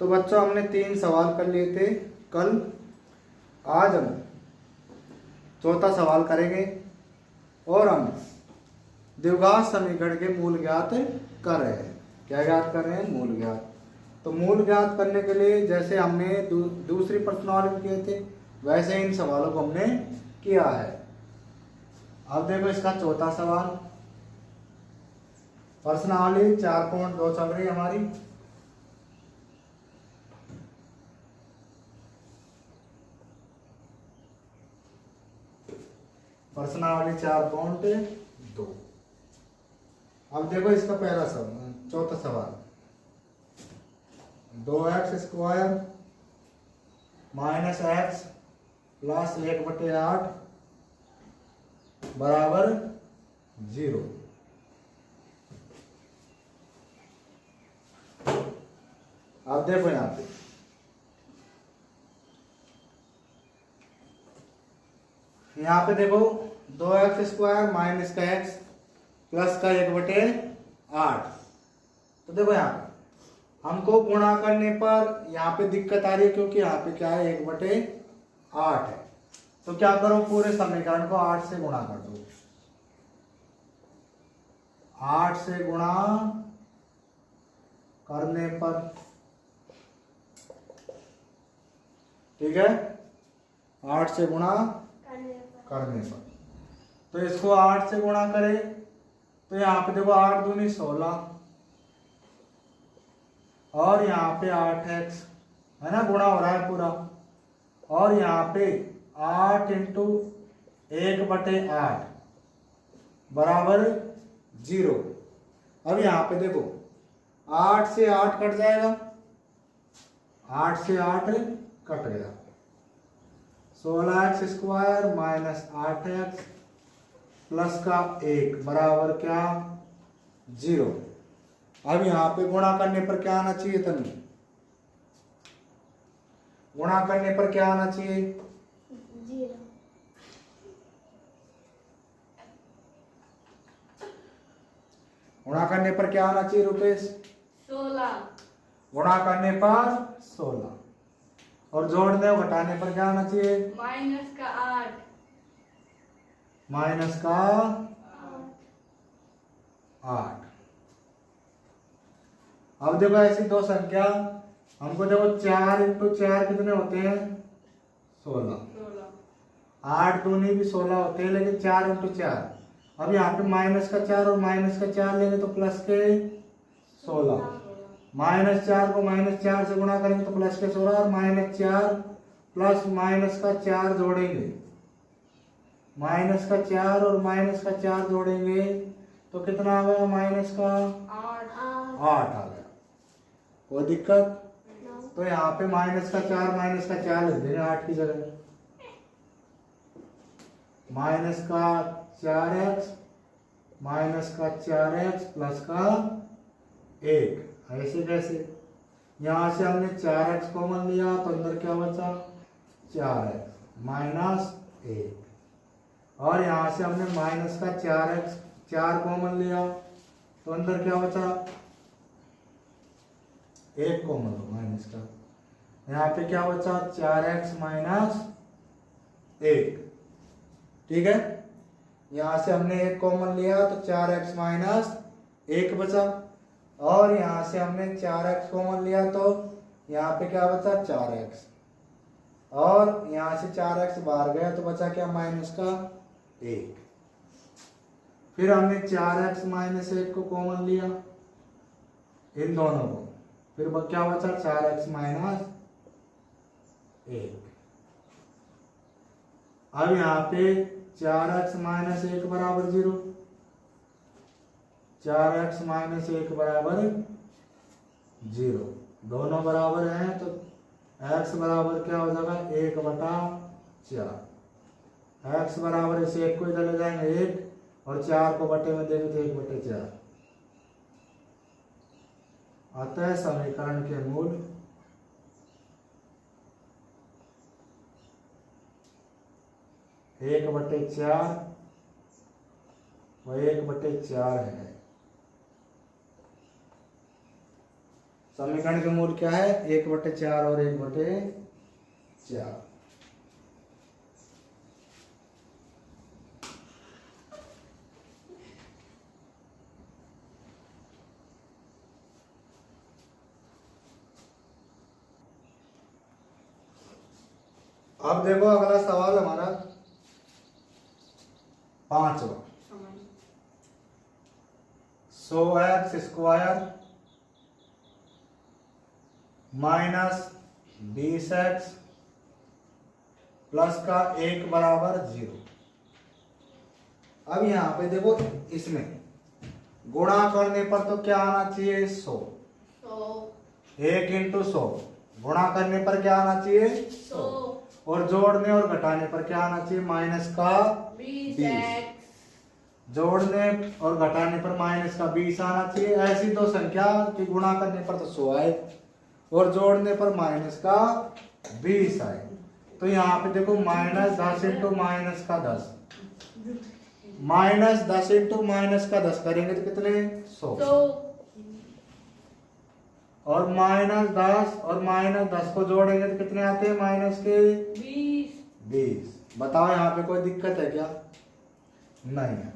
तो बच्चों हमने 3 सवाल कर लिए थे कल। आज हम चौथा सवाल करेंगे और हम द्विघात समीकरण के मूल ज्ञात कर रहे हैं। क्या ज्ञात कर रहे हैं? मूल ज्ञात। तो मूल ज्ञात करने के लिए जैसे हमने दूसरी प्रश्नावली में किए थे वैसे इन सवालों को हमने किया है। अब देखो इसका चौथा सवाल। प्रश्नावली 4.2 चल रही है हमारी। प्रश्नावली 4.2। अब देखो इसका पहला सवाल, चौथा सवाल। 2x² - x प्लस 1/8 बराबर 0। अब देखो यहाँ पे देखो 2x² माइनस का x प्लस का 1/8। तो देखो यहाँ पे हमको गुणा करने पर यहाँ पे दिक्कत आ रही है क्योंकि यहाँ पे क्या है 1/8 है। तो क्या करो, पूरे समीकरण को 8 से गुणा कर दो। 8 से गुणा करने पर, ठीक है, 8 से गुणा करने पर तो इसको 8 से गुणा करें तो यहाँ पे देखो 8 दूनी 16 और यहाँ पे 8x है ना, गुणा हो रहा है पूरा। और यहाँ पे 8 इंटू 1/8 बराबर 0। अब यहाँ पे देखो 8 से 8 कट जाएगा, 8 से 8 कट गया। 16x² माइनस 8x प्लस का 1 बराबर क्या? 0। अब यहाँ पे गुणा करने पर क्या आना चाहिए तन्वी? गुणा करने पर क्या आना चाहिए? 0। गुणा करने पर क्या आना चाहिए रुपेश? 16। गुणा करने पर 16 और जोड़ने और घटाने पर क्या आना चाहिए? माइनस का 8। माइनस का 8। अब देखो ऐसी दो संख्या हमको देखो 4 इंटू 4 कितने होते हैं? 16। 8 दूनी भी 16 होते हैं, लेकिन 4 इंटू 4। अब यहाँ पे माइनस का 4 और माइनस का 4 लेंगे तो प्लस के 16। -4 को -4 से गुणा करेंगे तो प्लस के 16 और -4 प्लस माइनस का 4 जोड़ेंगे, माइनस का 4 और माइनस का 4 जोड़ेंगे तो कितना आ गया? माइनस का 8 आ गया। कोई दिक्कत? तो यहाँ पे माइनस का 4 लिख देंगे 8 की जगह। माइनस का 4x माइनस का 4x प्लस का 1। ऐसे कैसे? यहाँ से हमने 4x कॉमन लिया तो अंदर क्या बचा? 4x minus 1। और यहाँ से हमने माइनस का 4 कॉमन लिया तो अंदर क्या बचा? 1 कॉमन लो माइनस का। यहाँ पे क्या बचा? 4x minus 1। ठीक है, यहाँ से हमने 1 कॉमन लिया तो 4x माइनस 1 बचा। और यहाँ से हमने 4x कॉमन लिया तो यहाँ पे क्या बचा? 4x। और यहाँ से 4x बाहर गया तो बचा क्या? माइनस का 1। फिर हमने 4x माइनस 1 को कॉमन लिया, इन दोनों को, फिर क्या बचा? 4x minus 1। अब यहाँ पे 4x माइनस 1 बराबर 0, 4x माइनस 1 बराबर 0। दोनों बराबर हैं तो x बराबर क्या हो जाएगा? 1/4। x बराबर इस 1 को इधर ले जाएंगे 1 और 4 को बटे में देंगे तो 1/4। अतः समीकरण के मूल 1/4 व 1/4 है। समीकरण के मूल क्या है? 1/4 और 1/4। अब देखो अगला सवाल हमारा 5वां। 100x² माइनस 20x प्लस का 1 बराबर 0। अब यहाँ पे देखो इसमें गुणा करने पर तो क्या आना चाहिए? 100। 1 × 100 गुणा करने पर क्या आना चाहिए? 100। और जोड़ने और घटाने पर क्या आना चाहिए? माइनस का 20। जोड़ने और घटाने पर माइनस का 20 आना चाहिए। ऐसी दो संख्या की गुणा करने पर तो 100 आए और जोड़ने पर माइनस का 20 आए। तो यहाँ पे देखो -10 × माइनस का 10, -10 × माइनस का 10 करेंगे तो कितने? 100। और -10 और -10 को जोड़ेंगे तो कितने आते हैं? माइनस के 20। बताओ यहाँ पे कोई दिक्कत है क्या? नहीं है।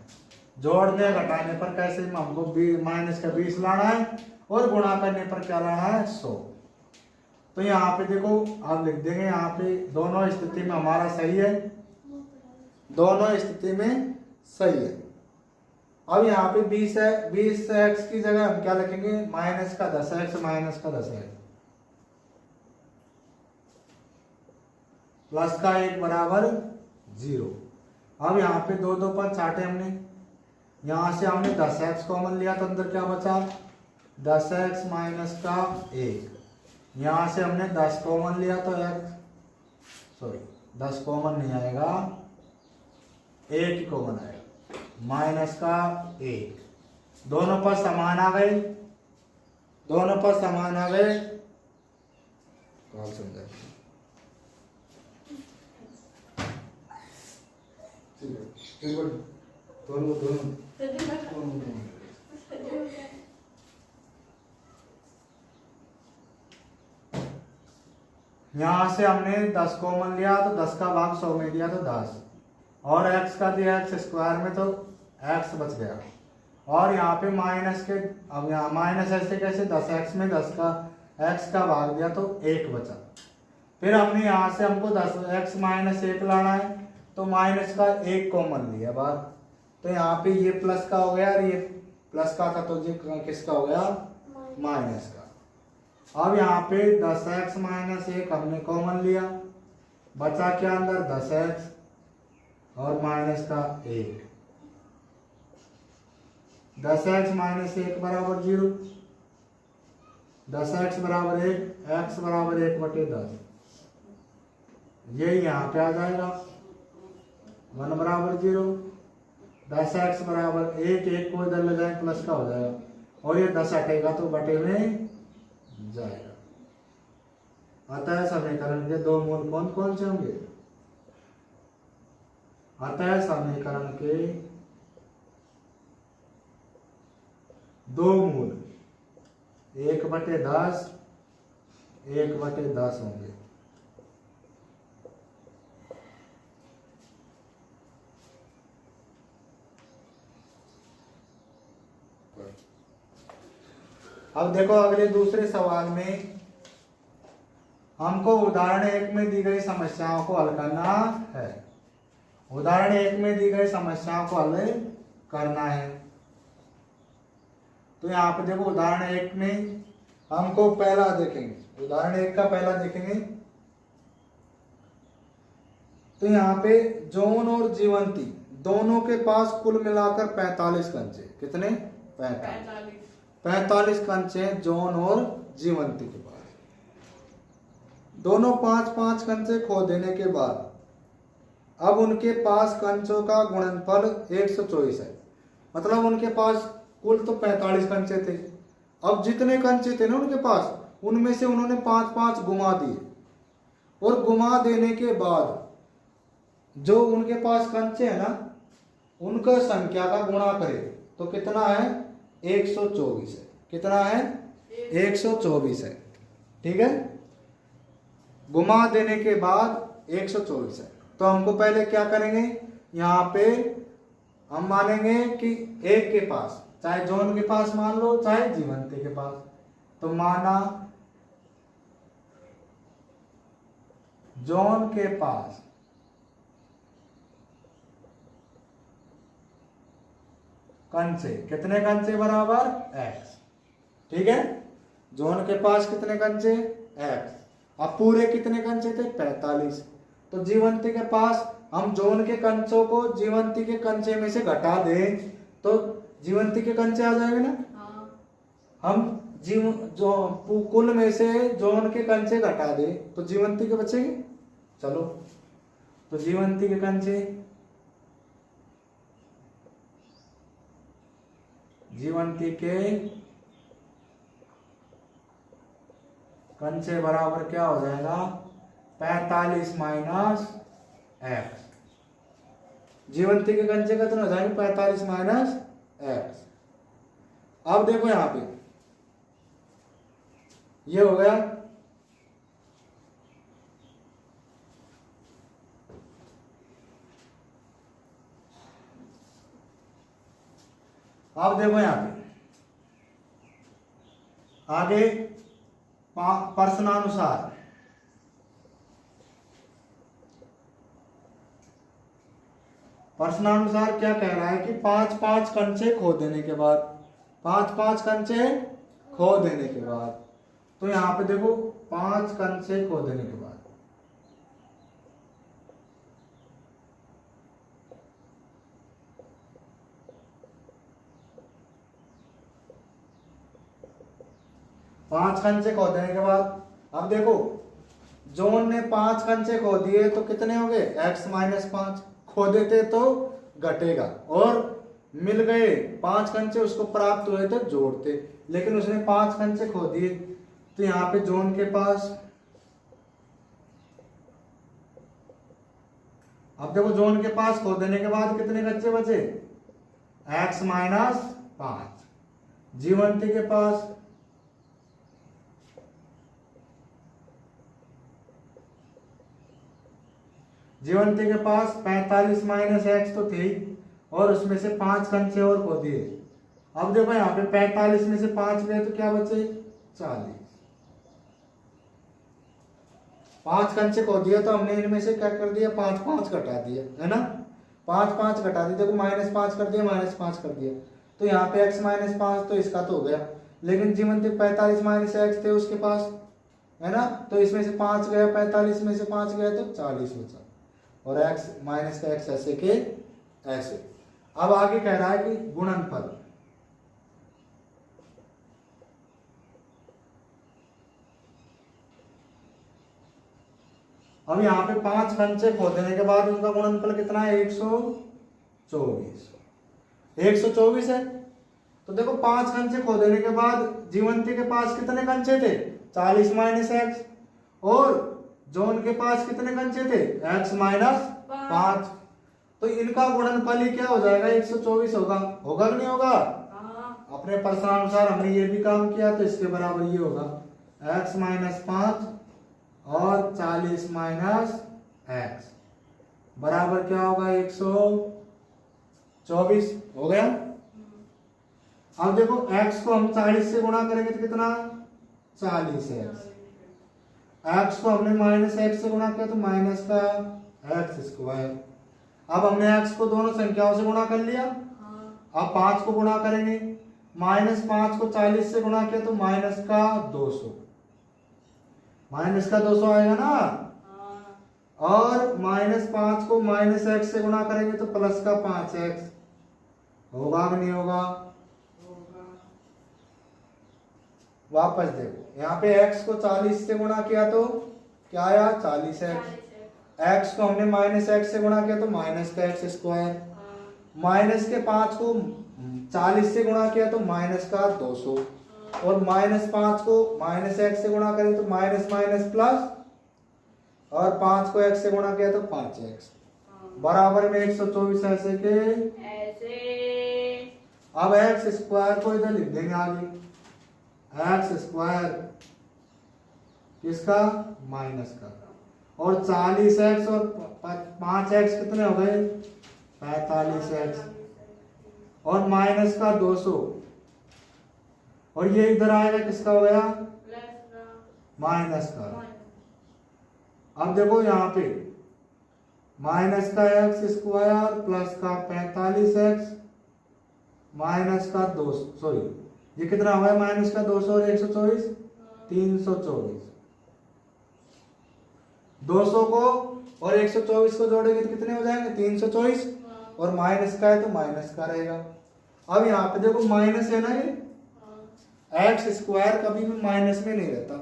जोड़ने घटाने पर कैसे हमको माइनस का 20 लाना है और गुणा करने पर क्या लाना है? 100। तो यहाँ पे देखो आप लिख देंगे, यहाँ पे दोनों स्थिति में हमारा सही है, दोनों स्थिति में सही है। अब यहाँ पे 20 है, 20x की जगह हम क्या लिखेंगे? माइनस का 10x माइनस का 10x प्लस का 1 बराबर 0। अब यहाँ पे 2 पद छाटे हमने, यहाँ से हमने 10x कॉमन लिया तो अंदर क्या बचा? 10x माइनस का 1। यहाँ से हमने 10 कॉमन लिया तो 10 कॉमन नहीं आएगा, 1 ही कॉमन आएगा, माइनस का 1। दोनों पर समान आ गए, दोनों पर समान आ गए। समझा? दोनों यहाँ से हमने 10 कॉमन लिया तो 10 का भाग 100 में दिया तो 10, और x का दिया x² में तो x बच गया। और यहाँ पे माइनस के, अब यहाँ माइनस ऐसे कैसे? 10x में 10 का x का भाग दिया तो 1 बचा। फिर हमने यहाँ से हमको 10x माइनस 1 लाना है तो माइनस का 1 कॉमन लिया बाहर, तो यहाँ पे ये प्लस का हो गया और ये प्लस का था तो ये किसका हो गया? माइनस का। अब यहाँ पे 10x माइनस 1 हमने कॉमन लिया, बचा क्या अंदर? 10x और माइनस का 1। 10x माइनस 1 बराबर 0, 10x बराबर 1, x बराबर 1/10। यही यहाँ पे आ जाएगा 1 बराबर 0, 10x बराबर 1, 1 को इधर ले जाए प्लस का हो जाएगा, और ये 10 हटेगा तो बटे में जाएगा। अतः समीकरण के दो मूल कौन कौन से होंगे? अतः समीकरण के दो मूल 1/10, 1/10 होंगे। अब देखो अगले दूसरे सवाल में हमको उदाहरण 1 में दी गई समस्याओं को हल करना है। उदाहरण 1 में दी गई समस्याओं को हल करना है। तो यहाँ पे देखो उदाहरण 1 में हमको पहला देखेंगे, उदाहरण 1 का पहला देखेंगे। तो यहाँ पे जॉन और जीवंती दोनों के पास कुल मिलाकर 45 कंचे। कितने? 45 कंचे जॉन और जीवंती के पास। दोनों 5-5 कंचे खो देने के बाद अब उनके पास कंचों का गुणनफल 124 है। मतलब उनके पास कुल तो 45 कंचे थे, अब जितने कंचे थे ना उनके पास, उनमें से उन्होंने 5-5 घुमा दिए, और घुमा देने के बाद जो उनके पास कंचे है ना उनका संख्या का गुणा करें तो कितना है? 124 है। कितना है? 124 है। ठीक है, घुमा देने के बाद 124 है। तो हमको पहले क्या करेंगे, यहाँ पे हम मानेंगे कि एक के पास, चाहे जॉन के पास मान लो चाहे जीवंती के पास, तो माना जॉन के पास कंचे, कितने कंचे बराबर x। ठीक है, जॉन के पास कितने कंचे x, अब पूरे कितने कंचे थे 45। तो जीवंती के पास हम जॉन के कंचों को जीवंती के कंचे में से घटा दें तो जीवंती के कंचे आ जाएंगे ना। हम कुल में से जॉन के कंचे घटा दे तो जीवंती के बचेंगे। चलो, तो जीवंती के कंचे, जीवंती के कंचे बराबर क्या हो जाएगा 45 माइनस एक्स। जीवंती के कंचे कितने हो जाएंगे 45 माइनस एक्स। अब देखो यहां पे ये हो गया, अब देखो यहां पे आगे प्रश्नानुसार प्रश्नानुसार क्या कह रहा है कि 5-5 कंचे खो देने के बाद, 5-5 कंचे खो देने के बाद, तो यहां पे देखो 5 कंचे खो देने के बाद 5 कंचे खो देने के बाद, अब देखो जॉन ने 5 कंचे खो दिए तो कितने हो गए x माइनस 5, खो देते तो घटेगा, और मिल गए 5 कंचे उसको प्राप्त हुए तो जोड़ते, लेकिन उसने 5 कंचे खो दिए। तो यहाँ पे जॉन के पास, अब देखो जॉन के पास खो देने के बाद कितने कंचे बचे x माइनस 5। जीवंती के पास जीवंती के पास 45 माइनस एक्स तो थे और उसमें से 5 कंचे और खो दिए। अब देखो यहाँ पे 45 में से 5 गए तो क्या बचे 40। 5 कंचे खो दिया तो हमने इनमें से क्या कर दिया 5-5 घटा दिया, है ना, 5-5 घटा दिया, देखो -5 कर दिया, -5 कर दिया, तो यहाँ पे x माइनस 5 तो इसका तो हो गया, लेकिन जीवंती 45 माइनस एक्स थे उसके पास, है ना, तो इसमें से 5 गया, 45 में से 5 गया तो 40 बचा, और x माइनस का x ऐसे के ऐसे। अब आगे कह रहा है कि गुणनफल, अब यहाँ पे 5 कंचे खो देने के बाद उनका गुणनफल कितना है 124। 124 है, तो देखो 5 कंचे खो देने के बाद जीवंती के पास कितने कंचे थे 40 माइनस एक्स, और जॉन के पास कितने कंचे थे x माइनस 5, तो इनका गुणनफल ही क्या हो जाएगा 124 होगा, होगा कि नहीं होगा। अपने प्रश्नानुसार हमने ये भी काम किया तो इसके बराबर ये होगा x माइनस 5 और 40 माइनस एक्स बराबर क्या होगा 124 हो गया। अब देखो x को हम 40 से गुणा करेंगे तो कितना 40x, x को हमने माइनस एक्स से गुणा किया तो माइनस का एक्स स्क्वायर। अब हमने x को दोनों संख्याओं से गुणा कर लिया, अब 5 को गुणा करेंगे, -5 को 40 से गुणा किया तो माइनस का 200, माइनस का 200 आएगा ना, और -5 को माइनस एक्स से गुणा करेंगे तो प्लस का 5x होगा कि नहीं होगा। वापस देखो यहाँ पे x को 40 से गुणा किया तो क्या आया 40x, x को हमने माइनस एक्स से गुणा किया तो माइनस का एक्स स्क्वायर, माइनस के 5 को 40 से गुणा किया तो माइनस का 200, और -5 को माइनस एक्स से गुणा करें तो माइनस माइनस प्लस, और 5 को x से गुणा किया तो 5x बराबर में 124 ऐसे के ऐसे। अब x स्क्वायर को इधर लिख देंगे आगे, एक्स स्क्वायर किसका, माइनस का, और 40x और 5x कितने हो गए, 45x, और माइनस का 200, और ये इधर आएगा किसका हो गया, माइनस का। अब देखो यहाँ पे माइनस का एक्स स्क्वायर प्लस का 45x माइनस का 200, सॉरी ये कितना हुआ है, माइनस का 200 और 124, 324। 200 को और 124 को जोड़ेंगे तो कितने हो जाएंगे, 324, और माइनस का है तो माइनस का रहेगा। अब यहाँ पे देखो माइनस है ना, ये एक्स स्क्वायर कभी भी माइनस में नहीं रहता।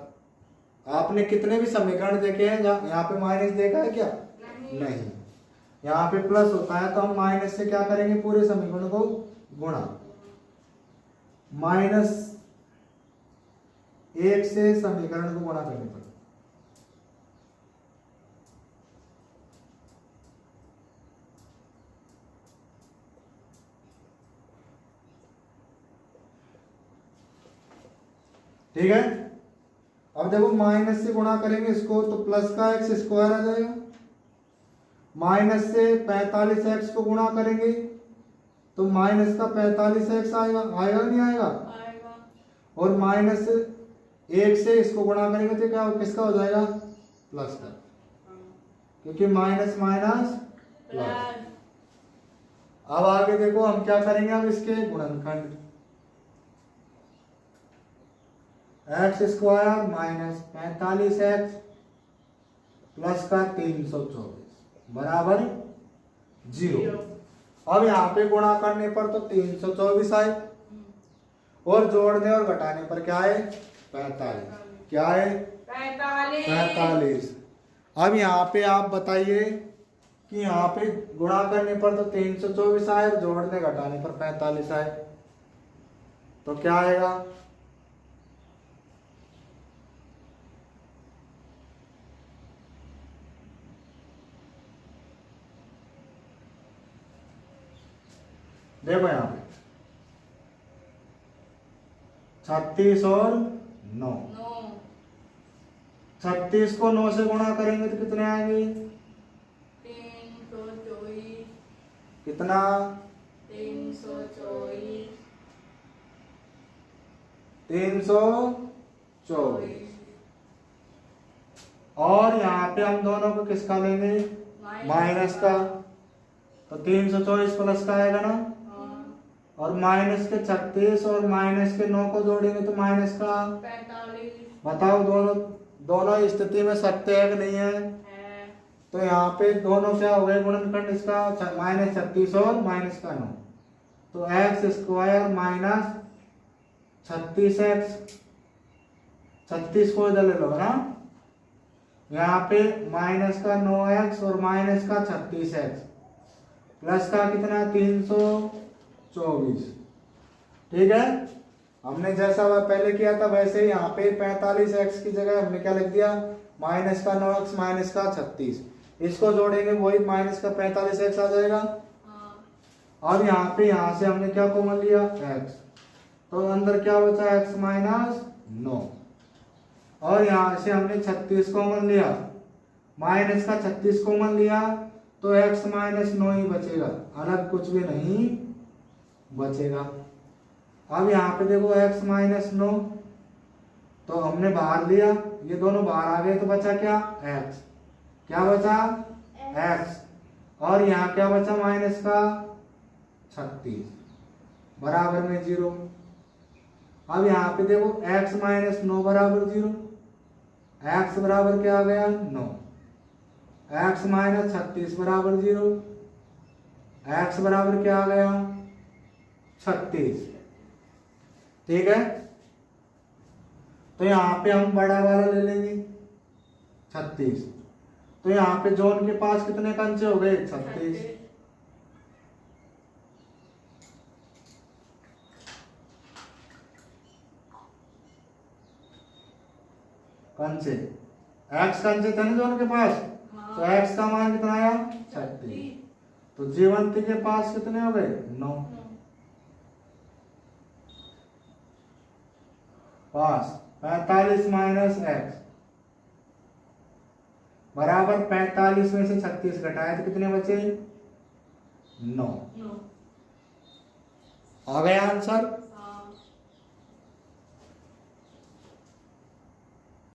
आपने कितने भी समीकरण देखे हैं यहाँ पे माइनस देखा है क्या, नहीं। यहाँ पे प्लस होता है तो हम माइनस से क्या करेंगे, पूरे समीकरण को गुणा, -1 से समीकरण को गुणा करने पर। ठीक है, अब देखो माइनस से गुणा करेंगे इसको तो प्लस का एक्स स्क्वायर आ जाएगा, माइनस से 45x को गुणा करेंगे तो माइनस का 45x आएगा, आएगा नहीं आएगा, और माइनस 1 से इसको गुणा करेंगे तो क्या किसका हो जाएगा, प्लस का, क्योंकि माइनस माइनस प्लस। अब आगे देखो हम क्या करेंगे, अब इसके गुणनखंड, x square minus 45x plus का 324 बराबर 0। अब यहाँ पे गुणा करने पर तो 324 आए, और जोड़ने और घटाने पर क्या है, 45, क्या है 45। अब यहाँ पे आप बताइए कि यहाँ पे गुणा करने पर तो 324 आए, जोड़ने घटाने पर 45 आए, तो क्या आएगा, देखो यहाँ पे 36 और 9, 36 को 9 से गुणा करेंगे तो कितने आएंगे, 324, कितना, 324, और यहाँ पे हम दोनों को किसका लेंगे, माइनस का, तो 324 प्लस का आएगा ना, और माइनस के 36 और माइनस के 9 को जोड़ेंगे तो माइनस का 45। बताओ, दोनों स्थिति में सत्य है कि नहीं है, तो यहाँ पे दोनों क्या हो गए गुणनखंड इसका, -36 और माइनस का 9, तो एक्स स्क्वायर माइनस 36x, 36 को इधर ले लो ना, यहाँ पे माइनस का 9x और माइनस का 36x प्लस का कितना 324। ठीक है, हमने जैसा वह पहले किया था वैसे ही यहाँ पे 45x की जगह हमने क्या लिख दिया, माइनस का 9x माइनस का 36, इसको जोड़ेंगे वही माइनस का 45x आ जाएगा। और यहाँ पे यहाँ से हमने क्या कॉमन लिया, x, तो अंदर क्या बचा x माइनस 9, और यहाँ से हमने 36 कॉमन लिया, माइनस का 36 कॉमन लिया तो x माइनस 9 ही बचेगा, अलग कुछ भी नहीं बचेगा। अब यहाँ पे देखो x माइनस 9 तो हमने बाहर लिया, ये दोनों बाहर आ गए तो बचा क्या, x, क्या बचा x, और यहाँ क्या बचा माइनस का 36 बराबर में 0। अब यहाँ पे देखो x माइनस 9 बराबर 0, x बराबर क्या आ गया 9, x माइनस 36 बराबर 0, x बराबर क्या आ गया 36। ठीक है, तो यहाँ पे हम बड़ा वाला ले लेंगे 36, तो यहाँ पे जोन के पास कितने कंचे हो गए 36, कंचे, x कंचे थे ना जोन के पास, तो x का मान कितना आया 36, तो जीवंती के पास कितने हो गए 9। पास 45 माइनस एक्स बराबर 45 में से 36 घटाए तो कितने बचे? 9। 9। आ गया आंसर।